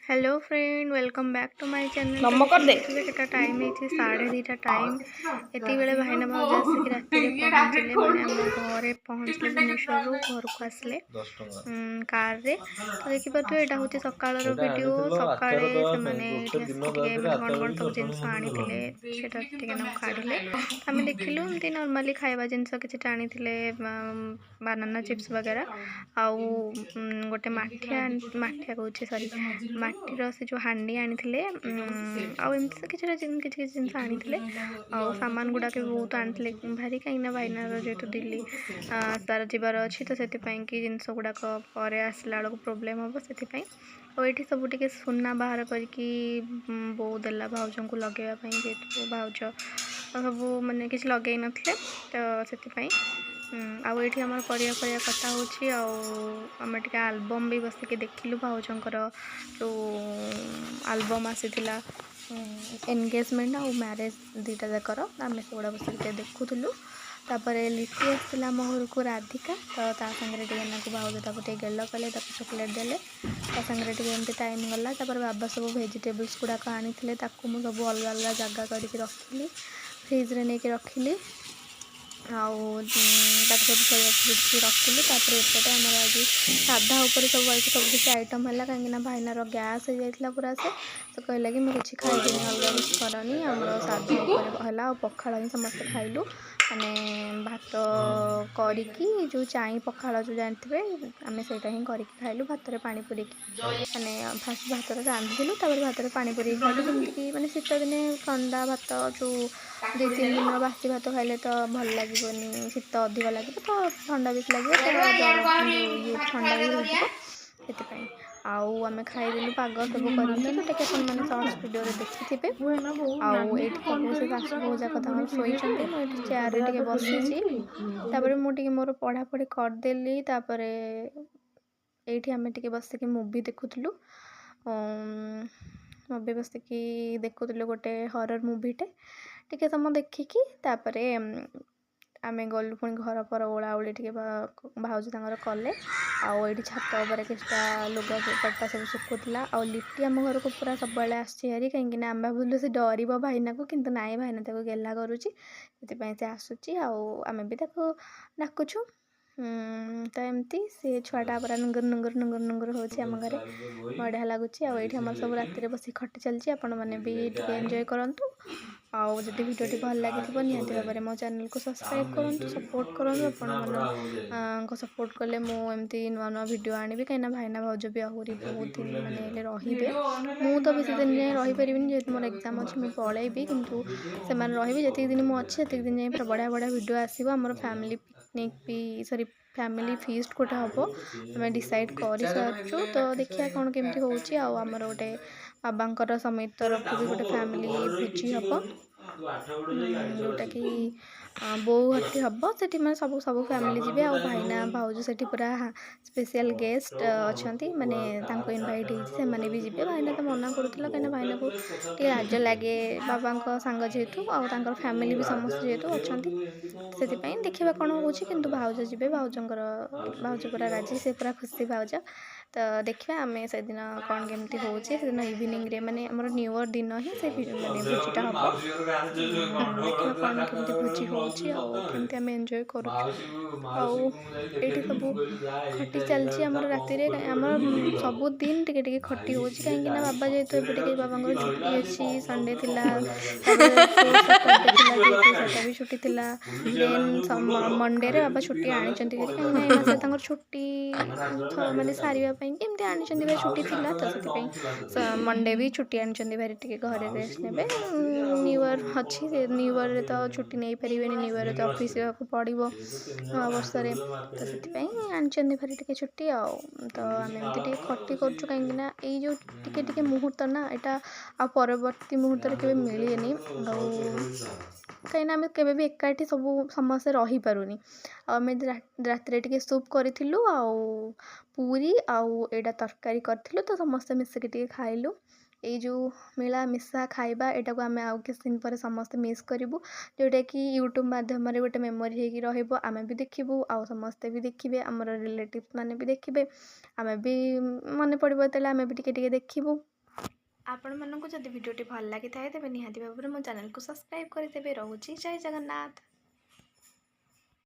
Hello friend welcome back to my channel. नम कर दे देखिए टाइम है 2:30 टाइम एति बेले भाईना भाउज आसिक राति पहुँचले माने आम घरे पहुँचले भुवनेश्वर घर को आसले कार रे। तो देखिए यहाँ हूँ सकाल वीडियो सकाळे से कौन कौन सब जिन आनी काढ़े आम देखिलु एमती नॉर्मली खाଇବା जिनस कि आनी बानाना चिप्स वगैरह आउ गोटे माठिया माठिया कहूँ सॉरी माटीर से जो हांडी आनी आमती किसी जिनस आनी सामान गुड़ाक भी बहुत आनी भारी कहीं भाईनार जेहतु दिल्ली तार जबार अच्छी तो से जिनस गुड़ाक आसला बेलू प्रोब्लेम हम से और ये सब टे सुना बाहर करके बो देला भाउज को लगेवाई जेहतु भाउज सब मानने किसी लगे नथिले तो से आउ ये आम परिया परिया कटा होमें टे आलबम भी बसिक देखिलु भाउजंकर जो आलबम आसीला एनगेजमेंट आ मैरेज दुईटा जाकर आम से गुड़ा बसिक देखुलु। तापर लिट्टी आसला आम घर को राधिका तो सागर टे भाउज गेल कले चॉकलेट देले सागर टे टाइम गला। बाबा सब भेजिटेबल्स गुड़ाक आनी मुझे सब अलग अलग जगह करके रखिली फ्रिज रे नहीं रखिली सब रखिली। एपटे आमर आज साधा उपर सब किसी आइटम है कहीं भाईनार गैस हो जाता पूरा से तो कहला कि मुझे किसी खाइबी अलग किसी करनी आम साधा है पखाड़ ही समस्ते खाइलु माने भात करी जो चाई पखाड़ जो जानते आम से ही करके खाइलु भात में पानी पूरेकी माने फास्ट भात रांधिलु भात में पानी पूरेकी खाइलु जमीक मैंने शीत दिने ठंडा भात जो 2-3 दिन बासी भात खाइले तो भल लगे शीत अधिक लगे तो ठंडा भी लगे ये ठंडा भी होती आउ आम खाईदेलु पाग सब करके जोटा कि मैंने सर्ट्स वीडियो देखी थे आउ ये सब से शाशु बहु जाक शोई मुझे चेयर रे बसी मुझे मोर पढ़ापढ़ी करदेली ये आम टे बसिक मुवी देखुलु मुवी बसिक देखुलु गोटे हरर मुवीटे टे समय देखिकी आम गलु पुणी घर पर ओला ओली टे भाउज कले आई छात किसी लुगा पट्टा सब सुकुला आ लिट्टी आम घर को पूरा सब आसरी कहीं आम भावुलु से डर भाईना को किंतु नाई भाईना गेला करुच्ची से आसूची आम भी डाकुचु तो एमती सी छुआटा पूरा नुंगर नुंगर नुंगर नुंगर होम घरे बढ़िया लगुच आम सब राति बस खटी चलती आपण मैंने भी एंजॉय करूँ आउ जदि भिडियोटी भल लगी निहाती भाव में मो चैनल को सब्सक्राइब करूँ सपोर्ट करूँ आपण सपोर्ट कले मुझे नुआ नुआ भिडियो आनी कहीं भाईना भाउज भी आहरी बहुत दिन माने रे मु तो बेसी दिन जाए रहीपर जेहतु मोर एग्जाम अच्छी मुझे पलैबी कितु से रही जी दिन मुझे अच्छी दिन जाए पूरा बढ़िया बढ़िया भिडियो आसो आम फैमिली पिकनिक भी सॉरी फैमिली फीस्ट गोटे हम आम डिसाइड कर सारी तो देखिए कौन केमती होमर गोटे बाबांकर समित तरफ भी गोटे फैमिली भोजी हम जोटा कि बोहटी हम से मैं सब सब फैमिली जी आ भाईना भाउज से पूरा स्पेशल गेस्ट अच्छा माने इनवाइट होती से भी जी भाईना तो मना करूला कहीं भाईना को लाज लगे बाबा सांग जेहेतु आर फैमिली भी समस्त जेहेतु अच्छा से देखा कौन हो भाउज जी भाउजर भाउज पूरा राजी से पूरा खुशी भाउज तो देखा आम से दिन कौन केमती होदिन इवनिंग रे माने आमर न्यू इयर दिन ही से माने भोजीटा हम देखा कौन केमती भोजी होमती आम एंजॉय करूँ सब खटी चलती आमर राति आमर सबुदिन टिके खटी हो कहीं बाबा जेहेतु एबे बाबा छुट्टी अच्छी संडे थिला सेटा भी छुट्टी थिला देन मंडे रे बाबा छुट्टी आनी कहीं छुट्टी माने सारिया एमती आनी भाई छुट्टी थिला तो से मंडे भी छुट्टी आनी भाई टे घरे रेस्ट ने न्यू इयर अच्छी न्यू इयर रे तो छुट्टी नहीं पारे न्यू इयर तो ऑफिस पड़ो वर्ष तो से आनी भारी टे छुट्टी तो आम एमती खटी करूँ कहीं जो टिके मुहूर्त ना यहाँ आ परवर्ती मुहूर्त के मिलेनि कहीं आम के एकाठी सब समस्ते रही पारुनी आम राति टे सूप करूँ पूरी आउ एटा तरकारी करूँ तो समस्ते मिसिक खाइलु ये जो मिला मिशा खाइबा एटा को आम आउ किस दिन पर समस्ते मिस करूँ जोटा कि यूट्यूब माध्यम गोटे मेमोरी हो आम भी देखू आउ समस्ते भी देखिए आमर रिलेटिव्स मैंने भी देखिए आम भी मन पड़ो तेल आम भी टे देखू ଆପଣମାନଙ୍କୁ ଯଦି ଭିଡ଼ିଓଟି ଭଲ ଲାଗିଥାଏ ତେବେ ନିହାତି ଭାବରେ ମୋ ଚ୍ୟାନେଲକୁ ସବସ୍କ୍ରାଇବ୍ କରିଦେବେ। ରହୁଛି ଜୟ ଜଗନ୍ନାଥ।